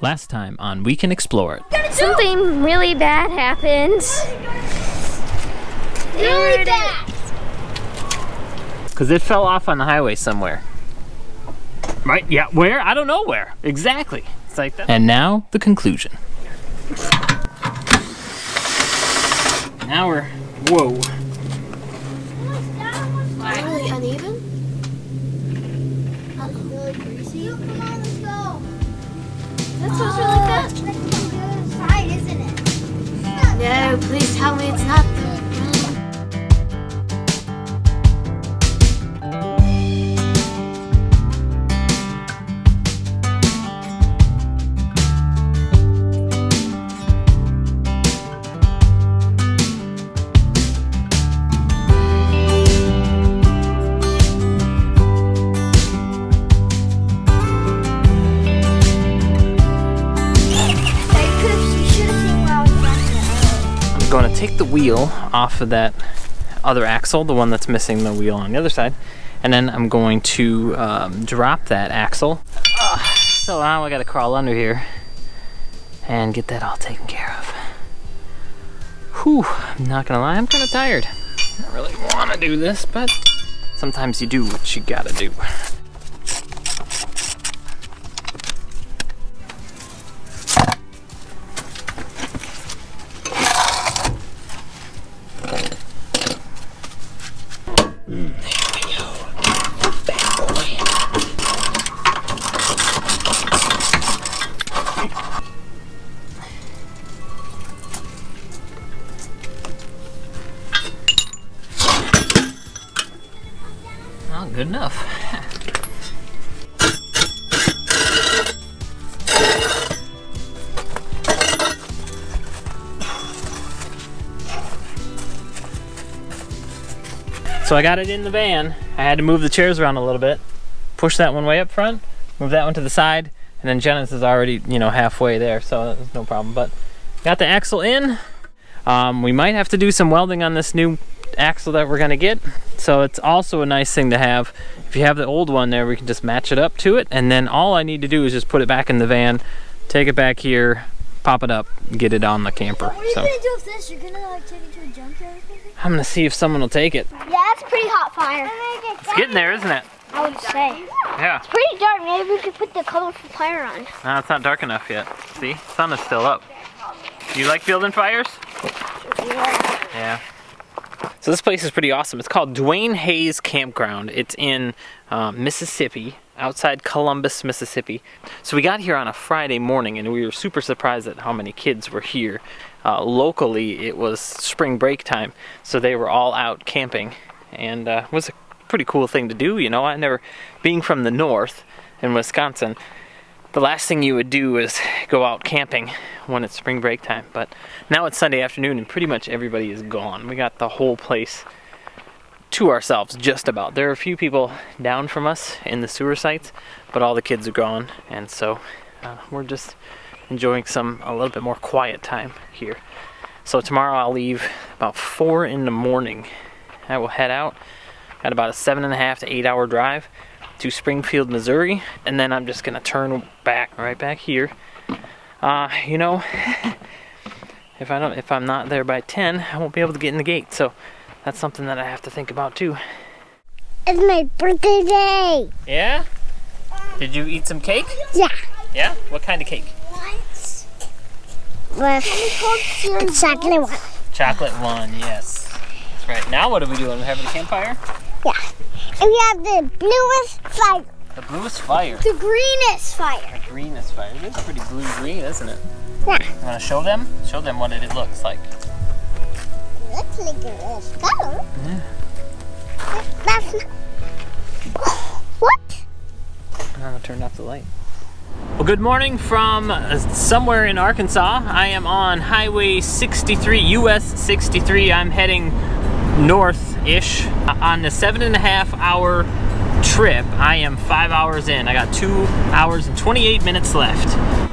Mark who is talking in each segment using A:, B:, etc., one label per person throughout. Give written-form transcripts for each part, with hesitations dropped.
A: Last time on We Can Explore It.
B: Something really bad happened.
C: Really bad.
A: Because it fell off on the highway somewhere. Right? Yeah, where? I don't know where. Exactly. It's like that. And now, the conclusion. Now we're... Whoa.
C: Really uneven? Really greasy? Come on, let's go. That's supposed to be like that? That's the good side, isn't it? No, please tell me it's not the...
A: Going to take the wheel off of that other axle, the one that's missing the wheel on the other side, and then I'm going to drop that axle. So now I got to crawl under here and get that all taken care of. Whew, I'm not gonna lie, I'm kind of tired. I don't really want to do this, but sometimes you do what you gotta do. Good enough. So I got it in the van. I had to move the chairs around a little bit. Push that one way up front, move that one to the side, and then Jenna's is already, you know, halfway there, so that's no problem. But got the axle in. We might have to do some welding on this new axle that we're gonna get, so it's also a nice thing to have. If you have the old one there, we can just match it up to it, and then all I need to do is just put it back in the van, take it back here, pop it up, get it on the camper.
C: What are you gonna do with this? You're gonna like take it to a junkyard or something?
A: I'm gonna see if someone will take it.
C: Yeah, it's pretty hot fire.
A: It's getting there, isn't it?
C: I would say.
A: Yeah.
C: It's pretty dark. Maybe we could put the colorful fire on.
A: No, it's not dark enough yet. See, sun is still up. You like building fires? Yeah. So this place is pretty awesome. It's called Dwayne Hayes Campground. It's in Mississippi, outside Columbus, Mississippi. So we got here on a Friday morning and we were super surprised at how many kids were here. Locally, it was spring break time, so they were all out camping, and it was a pretty cool thing to do. You know, I never, being from the north in Wisconsin, the last thing you would do is go out camping when it's spring break time. But now it's Sunday afternoon and pretty much everybody is gone. We got the whole place to ourselves, just about. There are a few people down from us in the sewer sites, but all the kids are gone, and so we're just enjoying a little bit more quiet time here. So tomorrow I'll leave about 4 in the morning. I will head out. Got about a 7.5 to 8 hour drive to Springfield, Missouri, and then I'm just gonna turn back right back here. You know, if I'm not there by 10, I won't be able to get in the gate. So that's something that I have to think about too.
C: It's my birthday day.
A: Yeah? Did you eat some cake?
C: Yeah.
A: Yeah? What kind of cake?
C: With chocolate one.
A: Chocolate one, yes. That's right. Now what are we doing? We're having a campfire?
C: Yeah. And we have the bluest fire.
A: The bluest fire.
C: The greenest fire.
A: The greenest fire. It is pretty blue-green, isn't it?
C: Yeah.
A: You want to show them? Show them what it looks like.
C: It looks like a color.
A: Yeah.
C: That's not... What?
A: I'm going to turn off the light. Well, good morning from somewhere in Arkansas. I am on Highway 63, US 63. I'm heading north-ish on the 7.5 hour trip. I am 5 hours in. I got 2 hours and 28 minutes left.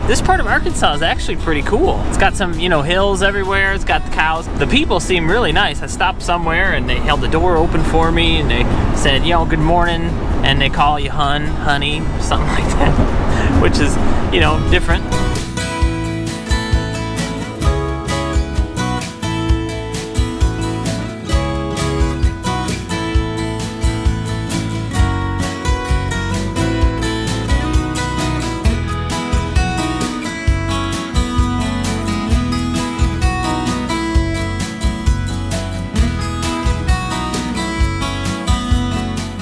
A: This part of Arkansas is actually pretty cool. It's got some, you know, hills everywhere. It's got the cows. The people seem really nice. I stopped somewhere and they held the door open for me and they said, you know, good morning, and they call you honey, something like that, which is, you know, different.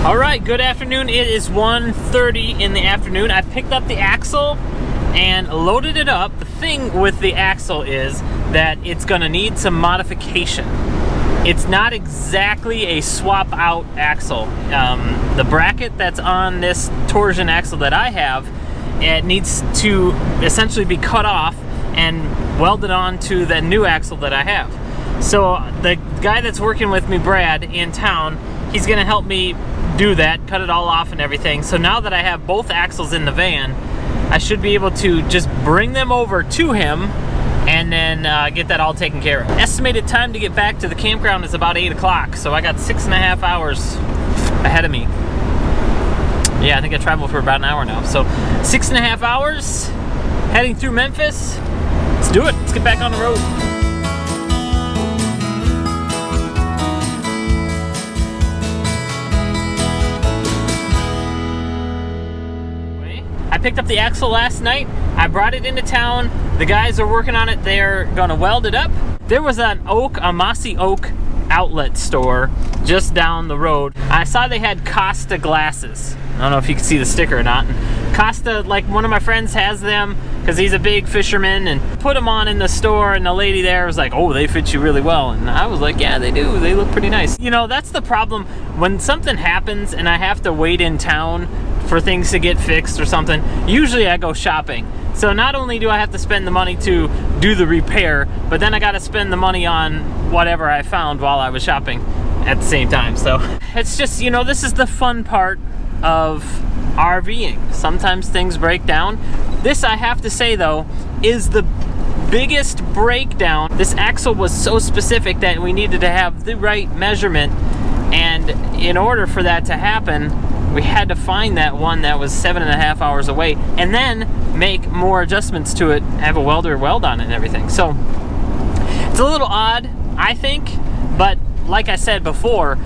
A: All right, good afternoon. It is 1:30 in the afternoon. I picked up the axle and loaded it up. The thing with the axle is that it's gonna need some modification. It's not exactly a swap out axle. The bracket that's on this Torsion axle that I have, it needs to essentially be cut off and welded onto the new axle that I have. So the guy that's working with me, Brad, in town, he's gonna help me do that, cut it all off and everything. So now that I have both axles in the van, I should be able to just bring them over to him and then get that all taken care of. Estimated time to get back to the campground is about 8 o'clock, so I got 6.5 hours ahead of me. Yeah, I think I traveled for about an hour now. So 6.5 hours, heading through Memphis. Let's do it, let's get back on the road. I picked up the axle last night. I brought it into town. The guys are working on it. They're gonna weld it up. There was a mossy oak outlet store just down the road. I saw they had Costa glasses. I don't know if you can see the sticker or not. Costa, like one of my friends has them because he's a big fisherman, and put them on in the store, and the lady there was like, oh, they fit you really well. And I was like, yeah, they do. They look pretty nice. You know, that's the problem. When something happens and I have to wait in town for things to get fixed or something, usually I go shopping. So not only do I have to spend the money to do the repair, but then I gotta spend the money on whatever I found while I was shopping at the same time. So it's just, you know, this is the fun part of RVing. Sometimes things break down. This, I have to say though, is the biggest breakdown. This axle was so specific that we needed to have the right measurement, and in order for that to happen, we had to find that one that was 7.5 hours away and then make more adjustments to it, have a welder weld on it and everything. So it's a little odd, I think, but like I said before,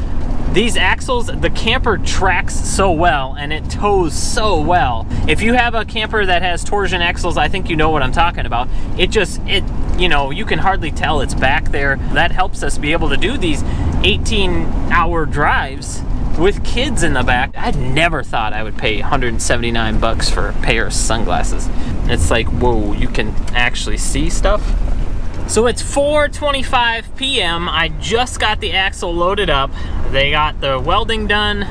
A: these axles, the camper tracks so well and it tows so well. If you have a camper that has Torsion axles, I think you know what I'm talking about. It you know, you can hardly tell it's back there. That helps us be able to do these 18-hour drives with kids in the back. I never thought I would pay 179 bucks for a pair of sunglasses. It's like, whoa, you can actually see stuff. So it's 4:25 p.m. I just got the axle loaded up. They got the welding done.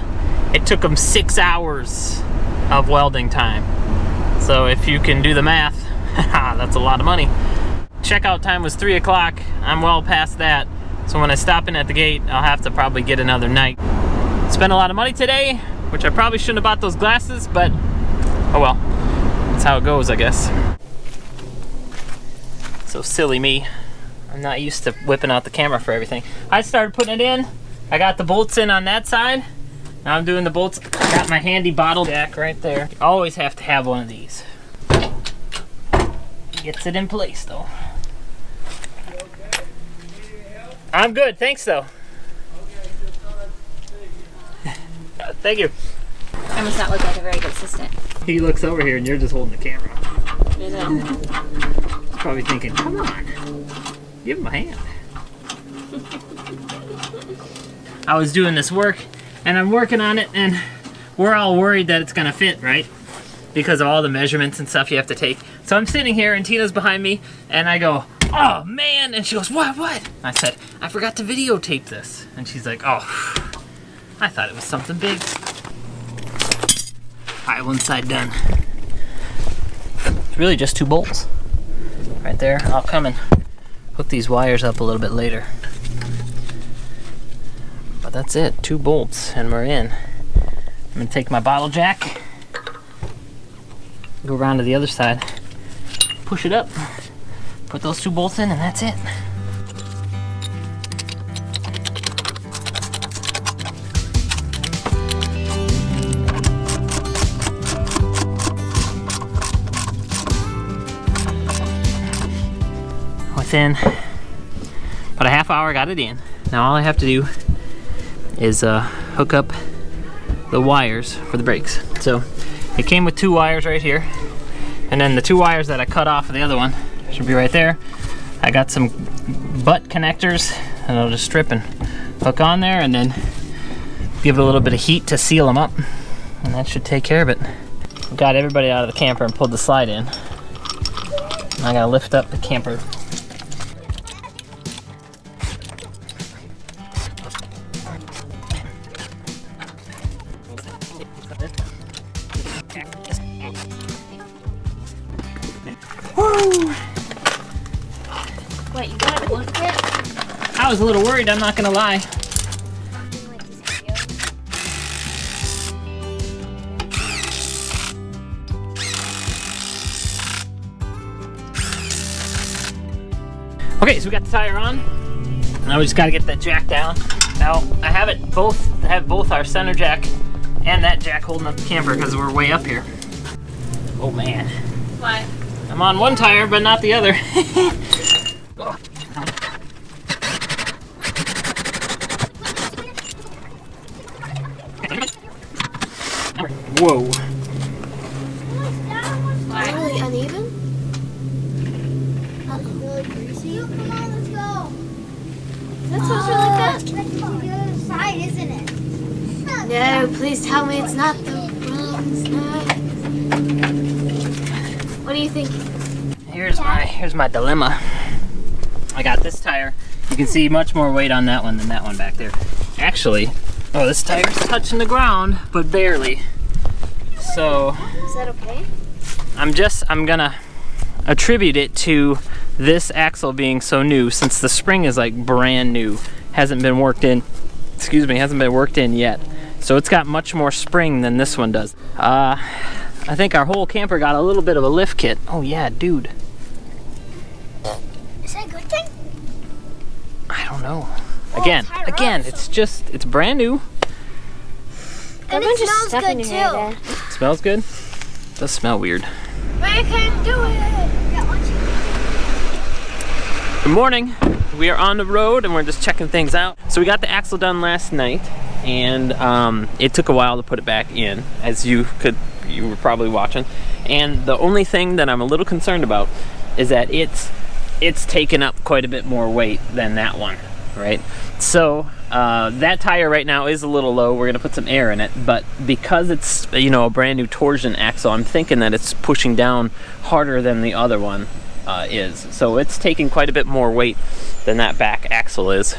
A: It took them 6 hours of welding time. So if you can do the math, that's a lot of money. Checkout time was 3 o'clock. I'm well past that. So when I stop in at the gate, I'll have to probably get another night. Spent a lot of money today, which I probably shouldn't have bought those glasses, but oh well. That's how it goes, I guess. So silly me. I'm not used to whipping out the camera for everything. I started putting it in. I got the bolts in on that side. Now I'm doing the bolts. I got my handy bottle jack right there. You always have to have one of these. Gets it in place though. I'm good, thanks though. Thank you.
B: I must not look like a very good assistant.
A: He looks over here and you're just holding the camera.
B: You know.
A: He's probably thinking, come on, give him a hand. I was doing this work and I'm working on it and we're all worried that it's gonna fit, right? Because of all the measurements and stuff you have to take. So I'm sitting here and Tina's behind me and I go, oh man, and she goes, what? I said, I forgot to videotape this. And she's like, oh, I thought it was something big. All right, one side done. It's really just 2 bolts right there. I'll come and hook these wires up a little bit later. But that's it, 2 bolts and we're in. I'm gonna take my bottle jack, go around to the other side, push it up, put those 2 bolts in, and that's it. Within about a half hour, got it in. Now all I have to do is hook up the wires for the brakes. So it came with 2 wires right here, and then the 2 wires that I cut off of the other one should be right there. I got some butt connectors and I'll just strip and hook on there, and then give it a little bit of heat to seal them up, and that should take care of it. We got everybody out of the camper and pulled the slide in. I gotta lift up the camper. Woo!
B: Wait, you got a blanket?
A: I was a little worried, I'm not gonna lie. Okay, so we got the tire on. Now we just gotta get that jack down. Now I have both our center jack and that jack holding up the camper because we're way up here. Oh man.
B: Why?
A: I'm on one tire, but not the other. Whoa.
C: Why? Really uneven? Really greasy? Come on, let's go. That's supposed to be like that? That's the other side, isn't it? No, please tell me it's not the wrong side. What do you think?
A: Here's my dilemma. I got this tire. You can see much more weight on that one than that one back there. Actually, oh, this tire's touching the ground, but barely. So
C: Is that okay?
A: I'm gonna attribute it to this axle being so new, since the spring is like brand new, hasn't been worked in. Excuse me, hasn't been worked in yet. So it's got much more spring than this one does. I think our whole camper got a little bit of a lift kit. Oh yeah, dude.
C: Is that a good thing?
A: I don't know.
C: Oh,
A: Again, it's brand new.
C: And it smells good too.
A: It smells good. It does smell weird.
C: We can do it. Yeah,
A: Good morning. We are on the road and we're just checking things out. So we got the axle done last night, and it took a while to put it back in, as you were probably watching. And the only thing that I'm a little concerned about is that it's taken up quite a bit more weight than that one, right? So that tire right now is a little low. We're gonna put some air in it, but because it's, you know, a brand new Torsion axle, I'm thinking that it's pushing down harder than the other one is. So it's taking quite a bit more weight than that back axle is.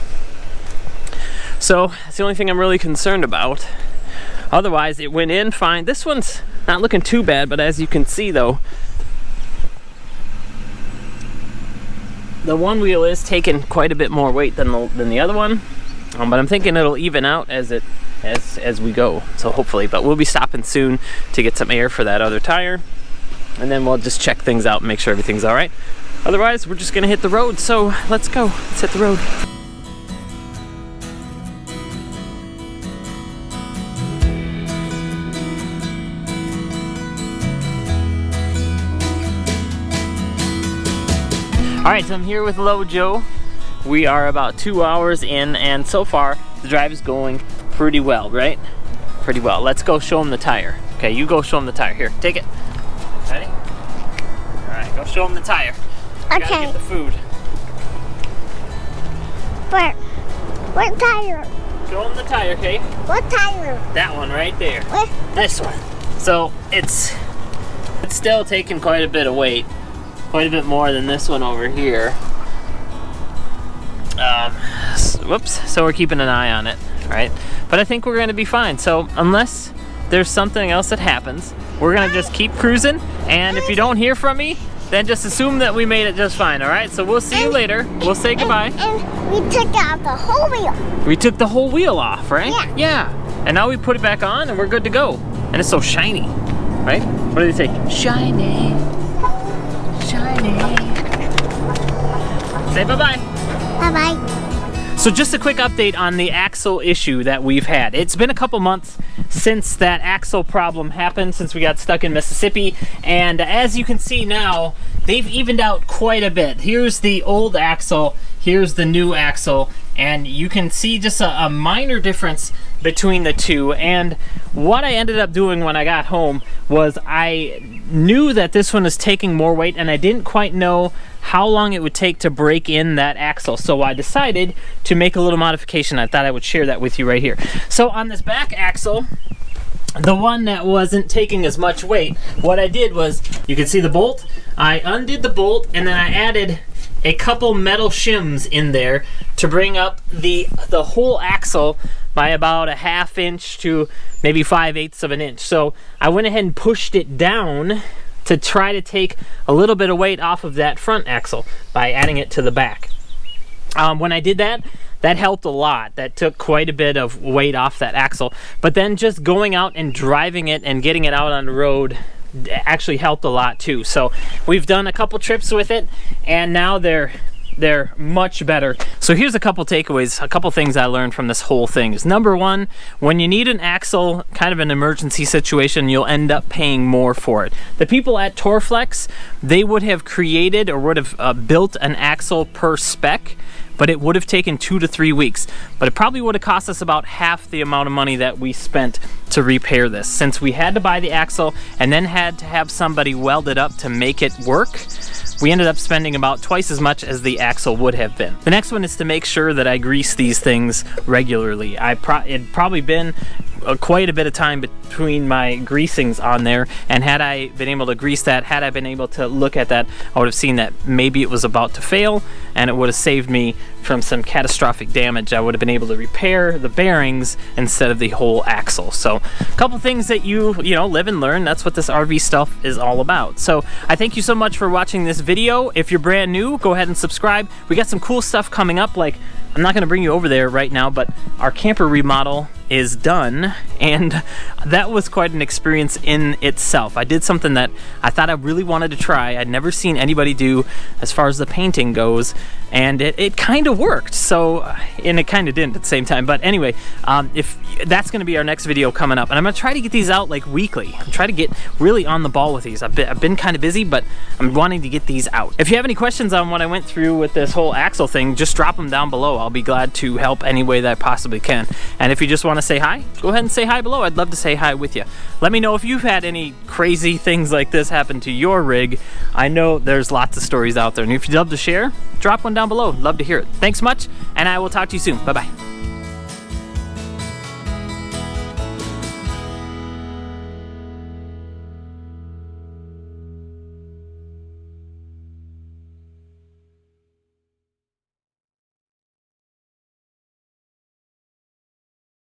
A: So that's the only thing I'm really concerned about. Otherwise, it went in fine. This one's not looking too bad, but as you can see though, the one wheel is taking quite a bit more weight than the other one. But I'm thinking it'll even out as we go. So hopefully, but we'll be stopping soon to get some air for that other tire. And then we'll just check things out and make sure everything's all right. Otherwise, we're just gonna hit the road. So let's go, let's hit the road. All right, so I'm here with Lojo. We are about 2 hours in, and so far the drive is going pretty well, right? Pretty well. Let's go show him the tire. Okay, you go show him the tire. Here, take it. Ready? All right, go show him the tire. We gotta
C: Okay.
A: get the food.
C: Where? What tire?
A: Show him the tire, okay?
C: What tire?
A: That one right there.
C: What?
A: This one. So it's still taking quite a bit of weight. Quite a bit more than this one over here. Whoops, so we're keeping an eye on it, right? But I think we're gonna be fine. So unless there's something else that happens, we're gonna just keep cruising, and if you don't hear from me, then just assume that we made it just fine, all right? So we'll see you later. We'll say goodbye.
C: And we took out the whole wheel.
A: We took the whole wheel off, right?
C: Yeah.
A: Yeah. And now we put it back on and we're good to go. And it's so shiny, right? What do they say? Shiny. Shiny. Say bye-bye.
C: Bye-bye.
A: So just a quick update on the axle issue that we've had. It's been a couple months since that axle problem happened, since we got stuck in Mississippi. And as you can see now, they've evened out quite a bit. Here's the old axle, here's the new axle, and you can see just a minor difference between the two. And what I ended up doing when I got home was I knew that this one was taking more weight, and I didn't quite know how long it would take to break in that axle. So I decided to make a little modification. I thought I would share that with you right here. So on this back axle, the one that wasn't taking as much weight, what I did was, you can see the bolt, I undid the bolt and then I added a couple metal shims in there to bring up the whole axle by about a 1/2 inch to maybe 5/8 of an inch. So I went ahead and pushed it down to try to take a little bit of weight off of that front axle by adding it to the back. When I did that, that helped a lot. That took quite a bit of weight off that axle. But then just going out and driving it and getting it out on the road actually helped a lot too. So we've done a couple trips with it, and now they're much better. So here's a couple takeaways, a couple things I learned from this whole thing. Is number one, when you need an axle, kind of an emergency situation, you'll end up paying more for it. The people at Torflex, they would have created or would have built an axle per spec, but it would have taken 2 to 3 weeks. But it probably would have cost us about half the amount of money that we spent to repair this. Since we had to buy the axle and then had to have somebody weld it up to make it work, we ended up spending about twice as much as the axle would have been. The next one is to make sure that I grease these things regularly. It'd probably been quite a bit of time between my greasings on there, and had I been able to grease that, had I been able to look at that, I would have seen that maybe it was about to fail, and it would have saved me from some catastrophic damage. I would have been able to repair the bearings instead of the whole axle. So a couple things that you know, live and learn. That's what this RV stuff is all about. So I thank you so much for watching this video. If you're brand new, go ahead and subscribe. We got some cool stuff coming up, like, I'm not going to bring you over there right now, but our camper remodel is done, and that was quite an experience in itself. I did something that I thought I really wanted to try. I'd never seen anybody do as far as the painting goes, and it kind of worked. So, and it kind of didn't at the same time. But anyway, if that's going to be our next video coming up, and I'm going to try to get these out like weekly. I'm trying to get really on the ball with these. I've been kind of busy, but I'm wanting to get these out. If you have any questions on what I went through with this whole axle thing, just drop them down below. I'll be glad to help any way that I possibly can. And if you just want to say hi, go ahead and say hi below. I'd love to say hi with you. Let me know if you've had any crazy things like this happen to your rig. I know there's lots of stories out there, and if you'd love to share, drop one down below. Love to hear it. Thanks much, and I will talk to you soon. Bye-bye.